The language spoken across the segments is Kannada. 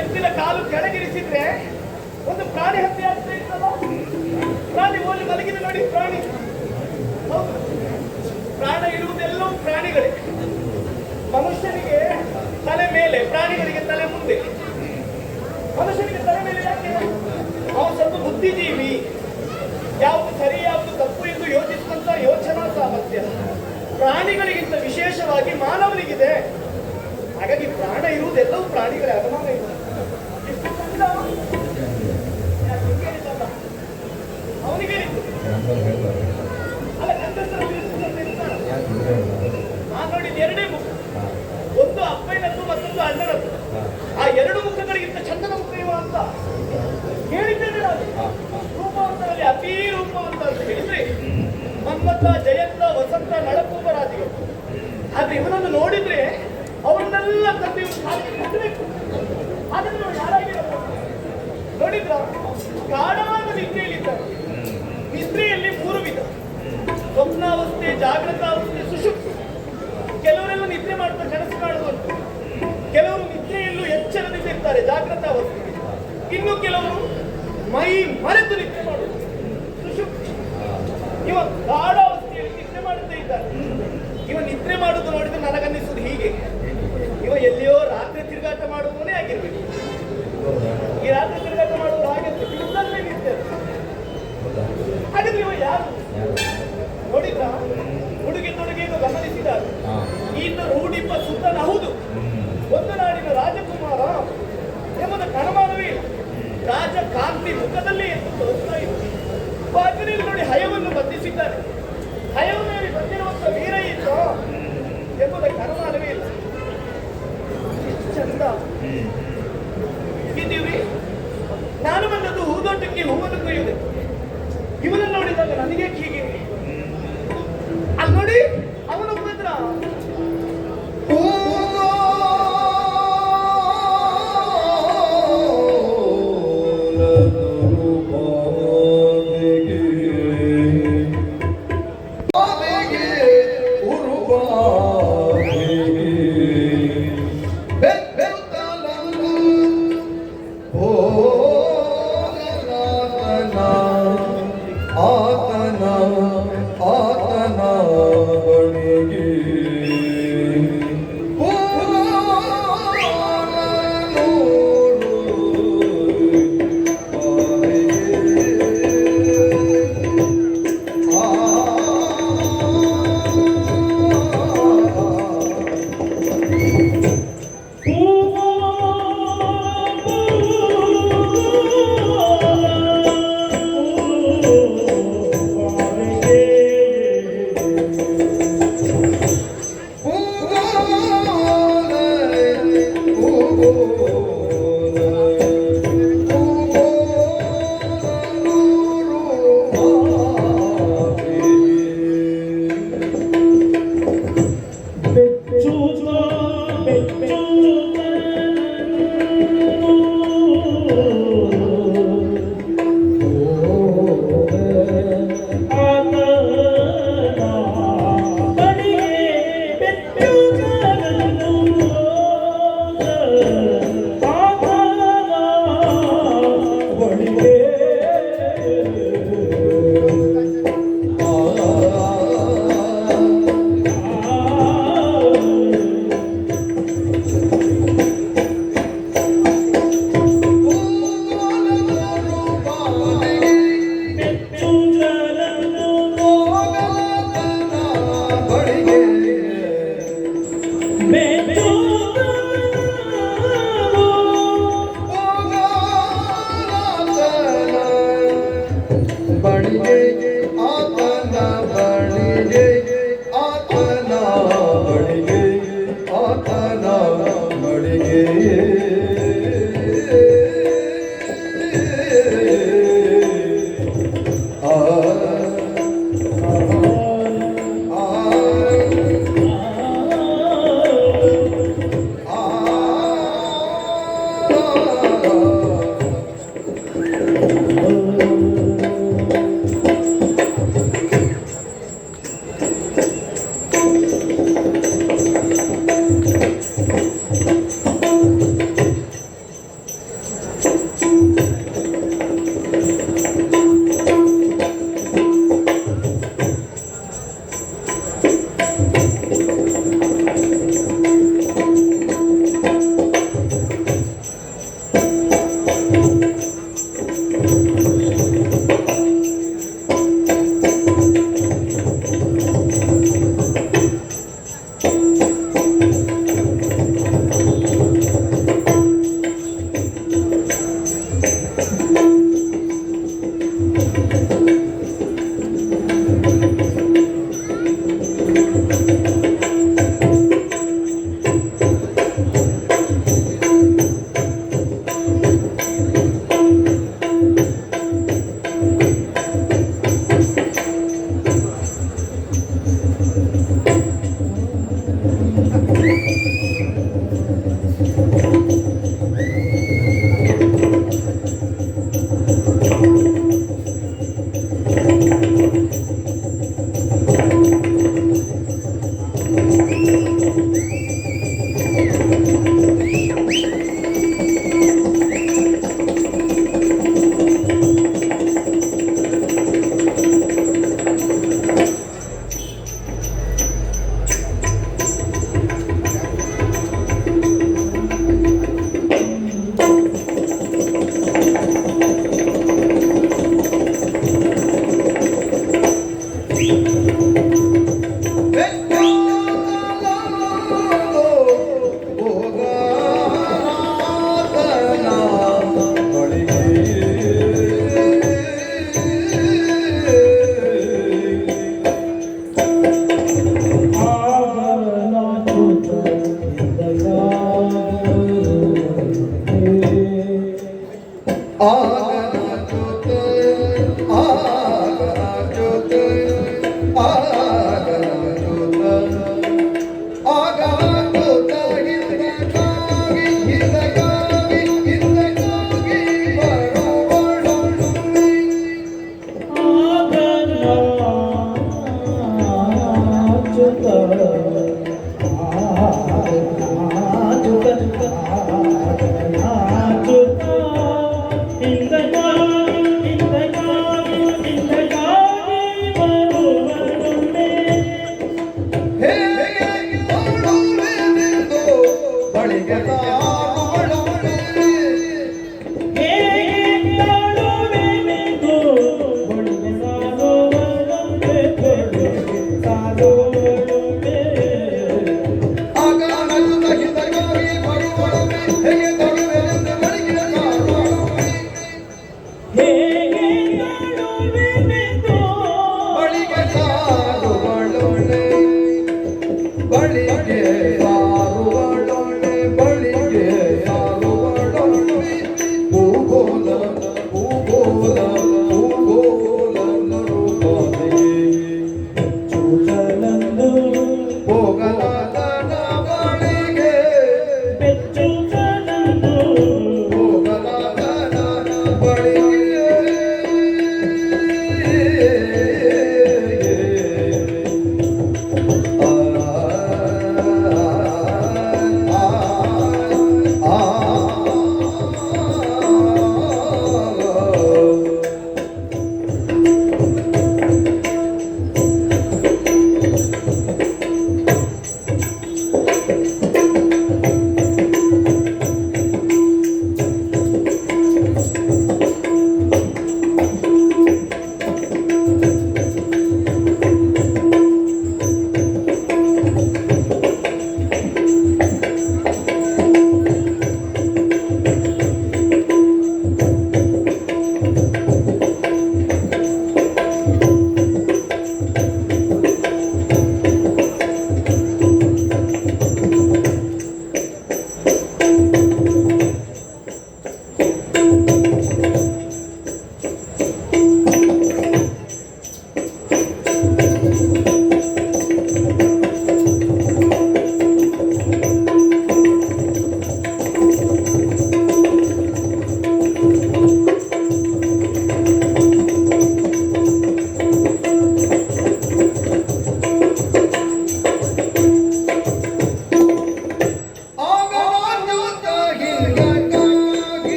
ಎತ್ತಿನ ಕಾಲು ಕೆಳಗಿರಿಸಿದ್ರೆ ಒಂದು ಪ್ರಾಣಿ ಹತ್ಯೆ ಆಗ್ತಾ ಇತ್ತಲ್ಲ. ಪ್ರಾಣಿ ಓಲಿ ಮಲಗಿದೆ ನೋಡಿ, ಪ್ರಾಣಿ. ಪ್ರಾಣ ಇರುವುದೆಲ್ಲವೂ ಪ್ರಾಣಿಗಳೇ. ಮನುಷ್ಯನಿಗೆ ತಲೆ ಮೇಲೆ, ಪ್ರಾಣಿಗಳಿಗೆ ತಲೆ ಮುಂದೆ. ಮನುಷ್ಯನಿಗೆ ತಲೆ ಮೇಲೆ ಯಾಕೆ? ಅವನು ಸ್ವಲ್ಪ ಬುದ್ಧಿಜೀವಿ, ಯಾವುದು ಸರಿ ಯಾವುದು ತಪ್ಪು ಎಂದು ಯೋಚಿಸುವಂತ ಯೋಚನಾ ಸಾಮರ್ಥ್ಯ ಪ್ರಾಣಿಗಳಿಗಿಂತ ವಿಶೇಷವಾಗಿ ಮಾನವನಿಗಿದೆ. ಹಾಗಾಗಿ ಪ್ರಾಣ ಇರುವುದೆಲ್ಲವೂ ಪ್ರಾಣಿಗಳೇ. ಅನುಮಾನ ಇಲ್ಲ. ಅವನಿಗೆ ನಾನು ನೋಡಿದ ಎರಡೇ ಮುಖ, ಒಂದು ಅಪ್ಪನದ್ದು ಮತ್ತೊಂದು ಅಣ್ಣನದ್ದು. ಆ ಎರಡು ಮುಖಗಳಿಗಿಂತ ಚಂದನ ಮುಖ ಇವ ಅಂತ ಹೇಳಿದ್ದೇನೆ ನಾನು. ರೂಪವಂತರಲ್ಲಿ ಅತೀ ರೂಪವಂತ ಅಂತ ಹೇಳಿದ್ರೆ ಮನ್ಮಥ, ಜಯಂತ, ವಸಂತ, ನಳಕೂಪರಾದಿಗಳು. ಆದ್ರೆ ಇವನನ್ನು ನೋಡಿದ್ರೆ ಅವರನ್ನೆಲ್ಲ ತಂದೆ ಕಟ್ಟಬೇಕು. ಹಾಗಾದ್ರೆ ನಾವು ಯಾರಾಗಿರಬಹುದು ನೋಡಿದ್ರ? ಗಾಢವಾದ ನಿದ್ರೆಯಲ್ಲಿದ್ದಾರೆ. ನಿದ್ರೆಯಲ್ಲಿ 3 ವಿಧ: ಸ್ವಪ್ನಾವಸ್ಥೆ, ಜಾಗೃತಾವಸ್ಥೆ, ಸುಷುಪ್ತಿ. ಕೆಲವರೆಲ್ಲ ನಿದ್ರೆ ಮಾಡ್ತಾ ಕನಸು ಕಾಣುವಂತ, ಕೆಲವರು ನಿದ್ರೆಯಲ್ಲೂ ಎಚ್ಚರದಿಂದಿರ್ತಾರೆ, ಜಾಗೃತಾವಸ್ಥೆ. ಇನ್ನು ಕೆಲವರು ಮೈ ಮರೆತು ನಿದ್ರೆ ಮಾಡುವುದು ಸುಷುಪ್ತಿ. ಇವ ಗಾಢಾವಸ್ಥೆಯಲ್ಲಿ ನಿದ್ರೆ ಮಾಡುತ್ತಾ ಇದ್ದಾರೆ. ಇವ ನಿದ್ರೆ ಮಾಡುವುದು ನೋಡಿದ್ರೆ ನನಗನ್ನಿಸುವುದು ಹೀಗೆ, ಇವ ಎಲ್ಲಿಯೋ ರಾತ್ರಿ ತಿರುಗಾಟ ಮಾಡುವವನೇ ಆಗಿರ್ಬೇಕು. ಈ ರಾತ್ರಿ ತಿರುಗಾಟ ಮಾಡುವುದು ಹಾಗೆ ಯುದ್ಧದಲ್ಲೇ ನಿಂತೆ. ಹಾಗಾದ್ರೆ ಇವ ಯಾರು ನೋಡಿದ್ರ? ಹುಡುಗಿ ತೊಡುಗೆಯನ್ನು ಗಮನಿಸಿದಾಗ ಇನ್ನು ರೂಢಿಪ ಸುತ್ತನ ಹೌದು, ಒಂದು ನಾಡಿನ ರಾಜಕುಮಾರ ಎಂಬುದು ಕಣಮಾನವೇ ಇಲ್ಲ. ರಾಜಕಾಂತಿ ಮುಖದಲ್ಲಿ ಎಂದು ತೋರಿಸ್ತಾ ಇತ್ತು. ಬಾಗಿಲಿನಲ್ಲಿ ನೋಡಿ ಹಯವನ್ನು ಬಂಧಿಸಿದ್ದಾರೆ. ಹಯವನ್ನು ಬಂದಿರುವಂತ ವೀರ ಇತ್ತು ಎಂಬುದ ಕಣಮಾನವೇ ಇಲ್ಲ. ಎಷ್ಟು ಚಂದ ಇದ್ದೀವ್ರಿ. ನಾನು ಬಂದದ್ದು ಹೂದೋಟಕ್ಕೆ ಹೂವನ್ನು ಕೊಯ್ಯುವುದೇ. ಇವನನ್ನು ನೋಡಿದಾಗ ನನಗೆ ಹೀಗೆ ಅಲ್ಲಿ ನೋಡಿ ಅವನು ಬಂದ್ರ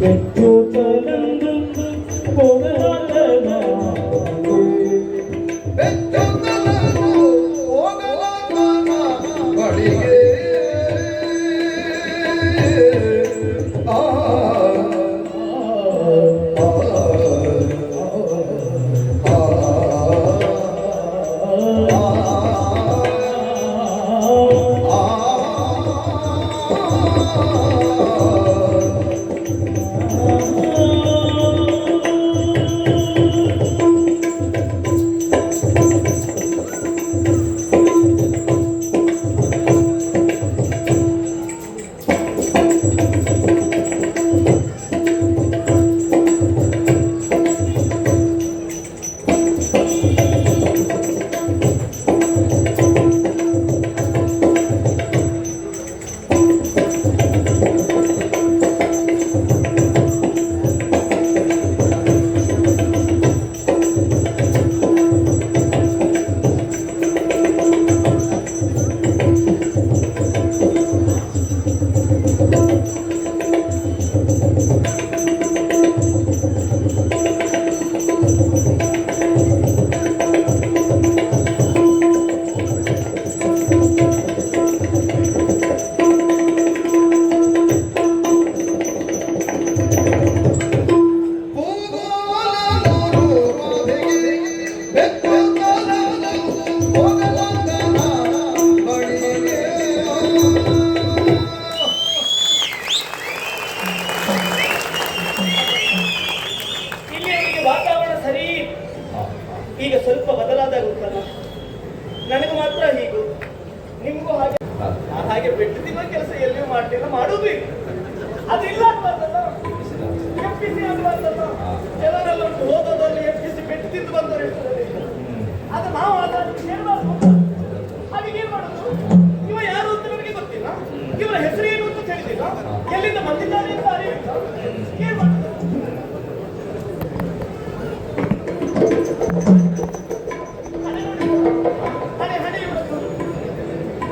ಬೆಚ್ಚುತ್ತಲನು ಹೋಗಲಾಗ ನನಗೆ ಮಾತ್ರ ಹೀಗೂ, ನಿಮಗೂ ಹಾಗೆ. ನಾನು ಹಾಗೆ ಬೆಟ್ಟು ತಿನ್ನೋ ಕೆಲಸ ಎಲ್ಲಿಯೂ ಮಾಡ್ತಿಲ್ಲ, ಮಾಡುವುದು ಇಲ್ಲ. ಅದಿಲ್ಲ ಅನ್ಬಾರ್ದಲ್ಲ, ಎಪ್ಪಿಸಿ ಅನ್ಬಾರ್ದಲ್ಲ. ಕೆಲವರೆಲ್ಲ ಉಂಟು, ಹೋದೋದಲ್ಲಿ ಎಪ್ಪಿಸಿ ಬೆಟ್ಟು ತಿಂದು ಬಂದವರು ಇರ್ತಾರೆ. ಅದು ನಾವು ಅದನ್ನು ಕೇಳಬಾರ್ದು. ಹಾಗೆ ಏನ್ ಮಾಡೋದು? ಇವ ಯಾರು ಅಂತ ನನಗೆ ಗೊತ್ತಿಲ್ಲ, ಇವರ ಹೆಸರು ಏನು ಅಂತ ತಿಳಿದಿಲ್ಲ, ಎಲ್ಲಿಂದ ಬಂದಿದ್ದಾರೆ ಅಂತ ಅರಿವಿಲ್ಲ. ಏನ್ ಮಾಡೋದು?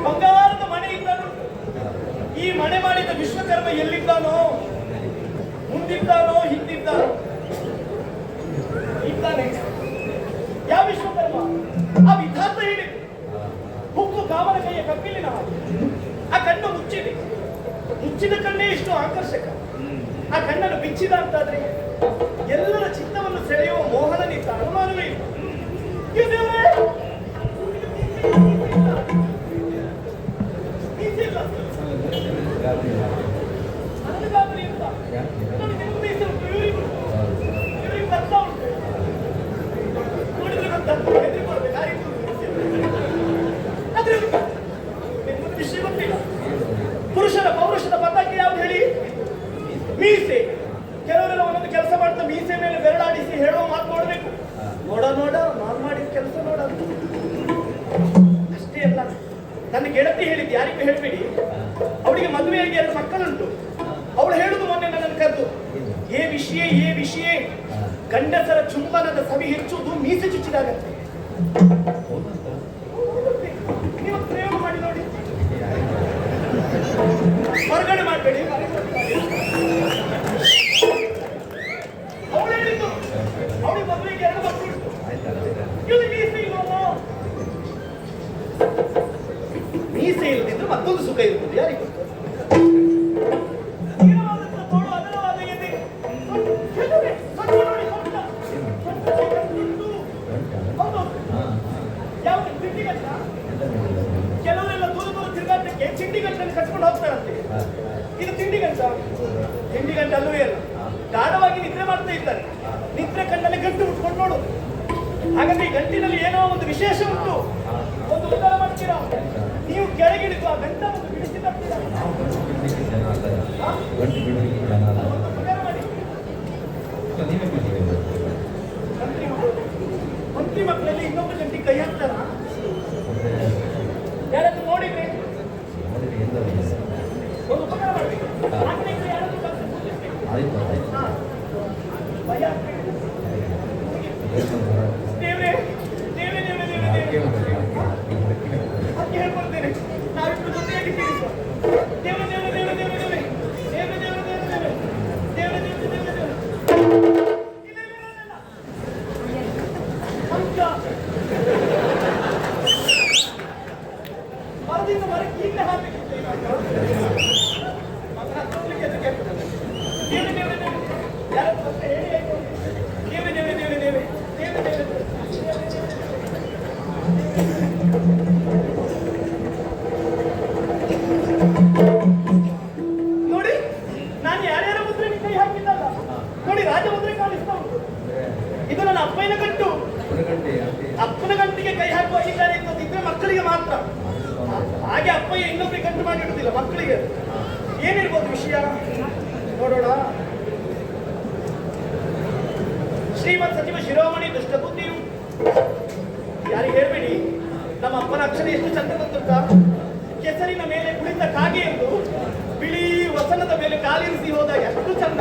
ಬಂಗಾರದ ಮನೆ ಇದ್ದಾನು. ಈ ಮನೆ ಮಾಡಿದ ವಿಶ್ವಕರ್ಮ ಎಲ್ಲಿದ್ದಾನೋ? ಮುಂದಿದ್ದಾನೋ ಹಿಂದಿದ್ದಾನೋ? ಇದ್ದಾನೆ. ಯಾವ ವಿಶ್ವಕರ್ಮ? ಆ ವಿಧಾತ ಹೇಳಿದೆ, ಹುಕ್ಕು ಕಾಮನ ಕೈಯ ಕಪ್ಪಿಲಿನ ಹಾಗೆ. ಆ ಕಣ್ಣು ಮುಚ್ಚಿದೆ, ಮುಚ್ಚಿದ ಕಣ್ಣೇ ಇಷ್ಟು ಆಕರ್ಷಕ. ಆ ಕಣ್ಣನ್ನು ಬಿಚ್ಚಿದ ಅಂತಾದ್ರೆ ಎಲ್ಲರ ಚಿತ್ತವನ್ನು ಸೆಳೆಯುವ ಮೋಹನನಿದ್ದ, ಅನುಮಾನವೇ ಇಲ್ಲ. ಪುರುಷರ ಪೌರುಷದ ಪತಾಕೆ ಯಾವ್ದು ಹೇಳಿ? ಮೀಸೆ. ಕೆಲವರೆಲ್ಲ ಒಂದೊಂದು ಕೆಲಸ ಮಾಡ್ತಾ ಮೀಸೆ ಮೇಲೆ ಬೆರಳಾಡಿಸಿ ಹೇಳುವ ಮಾತು ನೋಡ್ಬೇಕು. ನೋಡ ನೋಡ ನಾನು ಮಾಡಿದ ಕೆಲಸ ನೋಡ. ಅಷ್ಟೇ ಅಲ್ಲ, ನನ್ನ ಗೆಳತಿ ಹೇಳಿದ್ದು ಯಾರಿಗೂ ಹೇಳ್ಬೇಡಿ, ಅವಳಿಗೆ ಮದುವೆಯಾಗಿ 2 ಮಕ್ಕಳುಂಟು. ಅವಳು ಹೇಳುದು ಮೊನ್ನೆ ನನ್ನನ್ನು ಕರೆದು, ಏ ವಿಷಯ ಗಂಡಸರ ಚುಂಬನದ ಸವಿ ಹೆಚ್ಚುವುದು ಮೀಸೆ ಚುಚ್ಚಿದಾಗತ್ತೆ. ನೀವು ಪ್ರಯೋಗ ಮಾಡಿ ನೋಡಿ, ಹೊರಗಡೆ ಮಾಡಬೇಡಿ. ಅವಳು ಹೇಳಿದ್ದು, ಅವಳಿಗೆ ಮದುವೆಗೆ 2 ಮಕ್ಕಳು ಉಂಟು. ಇವಳು ಮೀಸೆ ಇಲ್ವಲ್ಲ? ಮೀಸೆ ಇಲ್ಲದಿದ್ರೆ ಮತ್ತೊಂದು ಸುಖ ಇರ್ತದೆ, ಯಾರಿಗೆ ಗೊತ್ತು? ಕೆಲವರೆಲ್ಲ ದೂರ ತಿರುಗಾಟಕ್ಕೆ ತಿಂಡಿಗಂಟನ್ನು ಕಟ್ಕೊಂಡು ಹೋಗ್ತಾರಂತೆ. ಇದು ತಿಂಡಿಗಂಟ ಅಲ್ಲವೇ ಅಲ್ಲ, ಗಾಢವಾಗಿ ನಿದ್ರೆ ಮಾಡ್ತಾ ಇದ್ದಾರೆ. ನಿದ್ರೆ ಕಣ್ಣಲ್ಲಿ ಗಂಟು ಉಟ್ಕೊಂಡು ನೋಡು. ಹಾಗಾದ್ರೆ ಈ ಗಂಟಿನಲ್ಲಿ ಏನೋ ಒಂದು ವಿಶೇಷ ಉಂಟು. ಒಂದು ಉತ್ತರ ಮಾಡ್ತೀರಾ, ನೀವು ಕೆಳಗಿಳಿದು ಆ ಗಂಟ ಒಂದು ಬಿಡಿಸಿ ತರ್ತೀರಾ. ಮಂತ್ರಿ ಮಕ್ಕಳಲ್ಲಿ ಇನ್ನೊಬ್ಬ ಗಂಟಿಗೆ ಕೈ ಹಾಕ್ತಾರ? ಯಾರಾದ್ರೂ ನೋಡಿದ್ರೆ ಒಂದು ಉಪಕಾರ ಮಾಡಬೇಕು. ಅದಕ್ಕೆ ಹೇಳ್ಕೊಳ್ತೇನೆ, ನಾವಿಬ್ರು ಜೊತೆಯಾಗಿ ಸೇರಿಸುವ. ದೇವ್ರ ದೇವ್ರ ದೇವ್ರ ದೇವ್ರ ದೇವ್ರೆ, ದೇವ್ರ ದೇವ್ರ ದೇವ್ರ ದೇವ್ರೆ, ದೇವ್ರ ದೇವ್ರ ದೇವ್ರ ದೇವ್ರೆ. ಮರದಿಂದ ಮರಕ್ಕೆ ಇಲ್ಲೇ ಹಾಕಬೇಕಿತ್ತು. ಮಗನ ಹತ್ತೋಗ್ಲಿಕ್ಕೆ ಅದಕ್ಕೆ ದೇವ್ರ ದೇವ್ರ ದೇವ್ರೆ, ಯಾರತ್ರ ಹೇಳಿ ಆಯ್ತು. ದೇವ್ರ ದೇವ್ರ ದೇವ್ರ ದೇವ್ರೆ, ದೇವ್ರ ದೇವ್ರ ದೇವ್ರೆ. ನೋಡಿ, ನಾನು ಯಾರ್ಯಾರ ಮುದ್ರೆಗೆ ಕೈ ಹಾಕಿದ್ದಲ್ಲ ನೋಡಿ, ರಾಜ ಮುದ್ರೆ ಕಾಣಿಸ್ತಾ ಉಂಟು. ಇದು ನನ್ನ ಅಪ್ಪನ ಗಂಟು. ಅಪ್ಪನ ಗಂಟಿಗೆ ಕೈ ಹಾಕುವ ಅಧಿಕಾರ ಇದ್ದದಿದ್ರೆ ಮಕ್ಕಳಿಗೆ ಮಾತ್ರ. ಹಾಗೆ ಅಪ್ಪಯ್ಯ ಇನ್ನೊಬ್ಬರಿಗೆ ಗಂಟು ಮಾಡಿಡುದಿಲ್ಲ, ಮಕ್ಕಳಿಗೆ. ಏನಿರ್ಬೋದು ವಿಷಯ ನೋಡೋಣ. ಶ್ರೀಮಂತ ಸಚಿವ ಶಿರೋಮಣಿ ದುಷ್ಟಬುದ್ಧಿಯು, ಯಾರಿಗೆ ಹೇಳ್ಬೇಡಿ, ನಮ್ಮ ಅಪ್ಪನ ಅಕ್ಷರ ಎಷ್ಟು ಚಂದ ಗೊತ್ತುಂಟಾ? ಕೆಸರಿನ ಮೇಲೆ ಕುಳಿತ ಕಾಗೆ ಎಂದು ಬಿಳಿ ವಸನದ ಮೇಲೆ ಕಾಲಿರಿಸಿ ಹೋದಾಗ ಎಷ್ಟು ಚಂದ.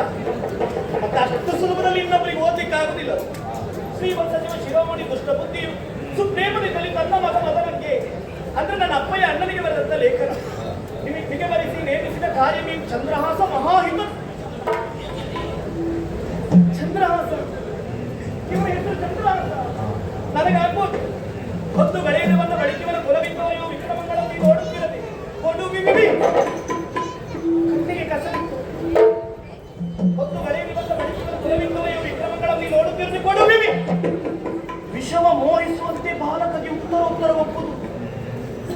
ಮತ್ತೆ ಅಷ್ಟು ಸುಲಭದಲ್ಲಿ ಇನ್ನೊಬ್ಬರಿಗೆ ಓದ್ಲಿಕ್ಕೆ ಆಗುದಿಲ್ಲ. ಶ್ರೀಮಂತ ಸಚಿವ ಶಿರೋಮಣಿ ದುಷ್ಟಬುದ್ಧಿಯು ಸುಪ್ರೇಮದಲ್ಲಿ ತನ್ನ ಮಗ ಮದನಕ್ಕೆ, ಅಂದ್ರೆ ನನ್ನ ಅಪ್ಪಯ್ಯ ಅಣ್ಣನಿಗೆ ಬರೆದಂತ ಲೇಖನ, ನಿಮಗೆ ಬರೆಸಿ ನೇಮಿಸಿದ ಕಾರ್ಯ ಚಂದ್ರಹಾಸ ಮಹಾಹಿತ. ಚಂದ್ರಹಾಸ, ಇವರ ಹೆಸರು ಚಂದ್ರಹಾಸ. ನನಗಾಗ್ಬೋದು ಹೊತ್ತು ಗಳೆಯವನ್ನು ಬಳಿಕೆವನ ಕುಲವಿದ್ದವರೆಯು ವಿಕ್ರಮಗಳಲ್ಲಿ ನೋಡುತ್ತಿರದೆ ಕೊಡು ಬಿಬಿ ಕಣ್ಣಿಗೆ ಕಸಬಿತ್ತು. ಹೊತ್ತು ಗಳೆಯಲ್ಲಿ ಬಂದ ಬಳಿಕೆವನ ಕುಲವಿದ್ದವರೆಯು ವಿಕ್ರಮಗಳಲ್ಲಿ ನೋಡುತ್ತಿರದೆ ಕೊಡು ಬಿಬಿ. ವಿಷವ ಮೋಹಿಸುವಂತೆ ಬಾಲಕಗೆ ಉತ್ತರ ಒಪ್ಪುದು.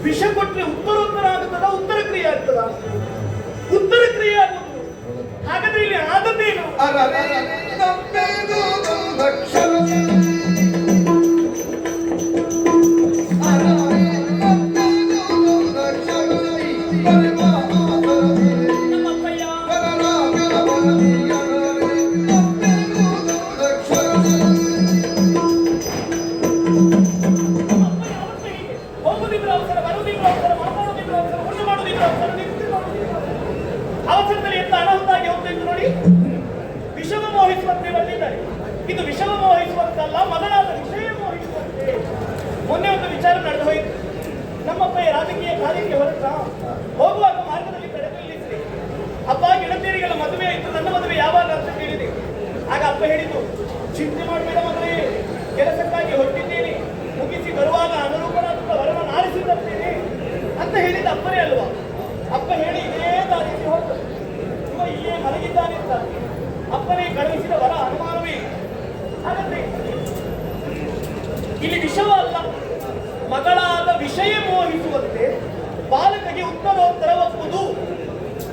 ವಿಷ ಕೊಟ್ಟರೆ ಉತ್ತರ ಆಗುತ್ತದ? ಉತ್ತರ ಕ್ರಿಯೆ ಆಗ್ತದ? ಉತ್ತರ ಕ್ರಿಯೆ ಆಗುವುದು. ಹಾಗಾದ್ರೆ ಇಲ್ಲಿ ಆದದ್ದೇನು? ಅರವೇ ಹೋಗುದಿದ್ರು ಅವಸರ, ಬರುವುದಿದ್ರು ಅವಸರ, ಮಾತಾಡುವುದಿದ್ರು ಅವಸರ, ಉಂಡು ಮಾಡುವುದಿದ್ರು ಅವಸರ, ನಿಂತು ಮಾಡುವುದಿದ್ರು ಅವಸರ. ಅವಸರದಲ್ಲಿ ಎಂತ ಅನಾಹುತಾಗಿ ಹೋಗ್ತಿತ್ತು ನೋಡಿ. ವಿಷವ ಮೋಹಿಸುವಂತೆ ಬಂದಿದ್ದಾರೆ. ಇದು ವಿಷವ ಮೋಹಿಸುವಂತಲ್ಲ, ಮಗನಾದ ವಿಷಯ ಮೋಹಿಸುವಂತೆ. ಮೊನ್ನೆ ಒಂದು ವಿಚಾರ ನಡೆದು ಹೋಯಿತು. ನಮ್ಮಪ್ಪ ರಾಜಕೀಯ ಕಾರ್ಯಕ್ಕೆ ಹೊರಟ ಹೋಗುವಾಗ ಮಾರ್ಗದಲ್ಲಿ ತಡೆದು ನಿಲ್ಲಿಸಿದೆ. ಅಪ್ಪ ಗೆಳತಿಯರಿಗೆಲ್ಲ ಮದುವೆ ಆಯಿತು, ನನ್ನ ಮದುವೆ ಯಾವಾಗ ಅಂತ ಕೇಳಿದೆ. ಆಗ ಅಪ್ಪ ಹೇಳಿದ್ದು, ಚಿಂತೆ ಮಾಡಬೇಡ ಮದುವೆ, ಕೆಲಸಕ್ಕಾಗಿ ಹೊರಟಿದ್ದೇನೆ, ಮುಗಿಸಿ ಬರುವಾಗ ಅನುರೂಪನಾದ ವರವನ್ನು ಆರಿಸಿ ತರ್ತೇನೆ ಅಂತ ಹೇಳಿದ ಅಪ್ಪನೇ ಅಲ್ವಾ. ಅಪ್ಪ ಹೇಳಿ ಇದೇ ದಾರಿಯಲ್ಲಿ ಹೋಗ್ತದೆ. ಇವ ಇಲ್ಲೇ ಮಲಗಿದ್ದಾನೆ ಅಂತ ಅಪ್ಪನೇ ಕಳುಹಿಸಿದ ವರ ಅನುಮಾನವೇ. ಹಾಗಾದ್ರೆ ಇಲ್ಲಿ ವಿಷವ ಅಲ್ಲ, ಮಗಳಾದ ವಿಷಯ ಮೋಹಿಸುವಂತೆ ಬಾಲಕಗೆ ಉತ್ತರೋತ್ತರ ಒಪ್ಪುವುದು.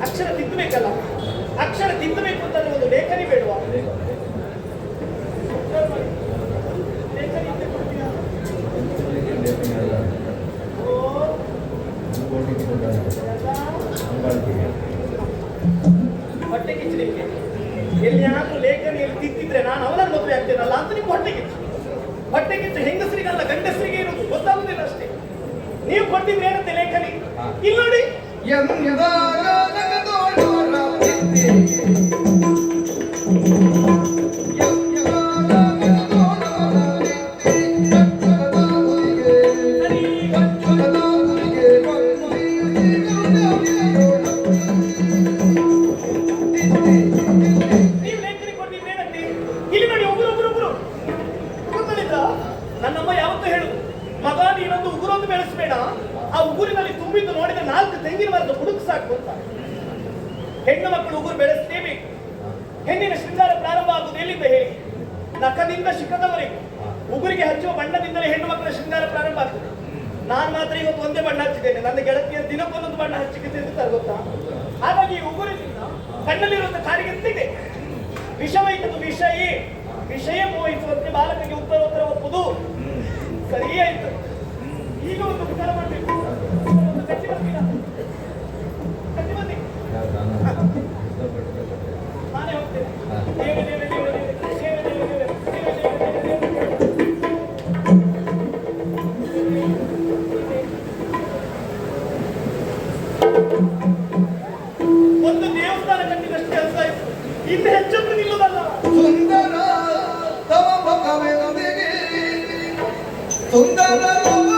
ಅಕ್ಷರ ತಿದ್ದಬೇಕಲ್ಲ, ಅಕ್ಷರ ತಿದ್ದಬೇಕು ಅಂತ ಒಂದು ಲೇಖನಿ ಬೇಡುವ. ಹೊಟ್ಟೆ ಕಿಚ್ಚಲಿಕ್ಕೆ ಎಲ್ಲಿಯಾದ್ರೂ ಲೇಖನಿಯಲ್ಲಿ ತಿದ್ದಿದ್ರೆ ನಾನು ಅವನ ಮದುವೆ ಆಗ್ತೇನಲ್ಲ ಅಂತ ನಿಮ್ಗೆ ಹೊಟ್ಟೆ ಕಿಚ್ಚು. ಹೊಟ್ಟೆ ಕಿಚ್ಚು ಹೆಂಗಸರಿಗಲ್ಲ ಗಂಡಸರಿಗೆ ಇರುವುದು, ಗೊತ್ತಾಗುದಿಲ್ಲ ಅಷ್ಟೇ. ನೀವು ಕೊಟ್ಟಿದ್ರೆ ಏನಂತೆ ಲೇಖನಿ ಇಲ್ಲಿ ನೋಡಿ. ನನ್ನಮ್ಮ ಯಾವತ್ತೂ ಹೇಳುದು, ಮಗ ನೀನೊಂದು ಉಗುರೊಂದು ಬೆಳೆಸಬೇಡ, ಆ ಉಗುರಿನಲ್ಲಿ ತುಂಬಿದ್ದು ನೋಡಿದ 4 ತೆಂಗಿನ ಮರದ ಹುಡುಕು ಸಾಕು ಅಂತ. ಹೆಣ್ಣು ಮಕ್ಕಳು ಉಗುರು ಬೆಳೆಸಲೇಬೇಕು. ಹೆಣ್ಣಿನ ಶೃಂಗಾರ ಪ್ರಾರಂಭ ಆಗುವುದು ಎಲ್ಲಿಂದ ಹೇಳಿ? ನಖದಿಂದ ಶಿಖದವರೆಗೂ ಉಗುರಿಗೆ ಹಚ್ಚುವ ಬಣ್ಣದಿಂದಲೇ ಹೆಣ್ಣು ಮಕ್ಕಳ ಶೃಂಗಾರ ಪ್ರಾರಂಭ ಆಗ್ತದೆ. ನಾನು ಮಾತ್ರ ಇವತ್ತು ಒಂದೇ ಬಣ್ಣ ಹಚ್ಚಿದ್ದೇನೆ, ನನ್ನ ಗೆಳತಿಯ ದಿನಕ್ಕೊಂದೊಂದು ಬಣ್ಣ ಹಚ್ಚಿಕೆ ತಿಂತಾರೆ ಗೊತ್ತಾ. ಹಾಗಾಗಿ ಈ ಉಗುರಿನಿಂದ ಕಣ್ಣಲ್ಲಿರುವಂತಹ ಕಾರ್ಯಕ್ಕೆ ವಿಷವೈತದು ವಿಷಯೇ, ವಿಷಯ ಮೋಹಿಸುವಂತೆ ಬಾಲಕನಿಗೆ ಉತ್ತರೋತ್ತರ ಒಪ್ಪುದು. ಸರಿಯಾಯ್ತು. ಈಗ ಒಂದು ವಿಚಾರ ಮಾಡಬೇಕು. ಕಟ್ಟಿ ಬರ್ತೀರಾ? ಕಟ್ಟಿ ಬನ್ನಿ, ನಾನೇ ಹೋಗ್ತೇನೆ. ದೇವೆ ದೇವೆ ದೇವೆ ದೇವೆ ದೇವೆ ದೇವೆ ದೇವೆ ಒಂದು ದೇವಸ್ಥಾನ ಕಟ್ಟಿದಷ್ಟು ಕೆಲಸ ಆಯ್ತು, ಇನ್ನು ಹೆಚ್ಚೊಂದು ನಿಲ್ಲುವುದಲ್ಲ. ಸುಂದರ ತವ ಭಗವೆಂದಿಗೆ ಸುಂದರ ತವ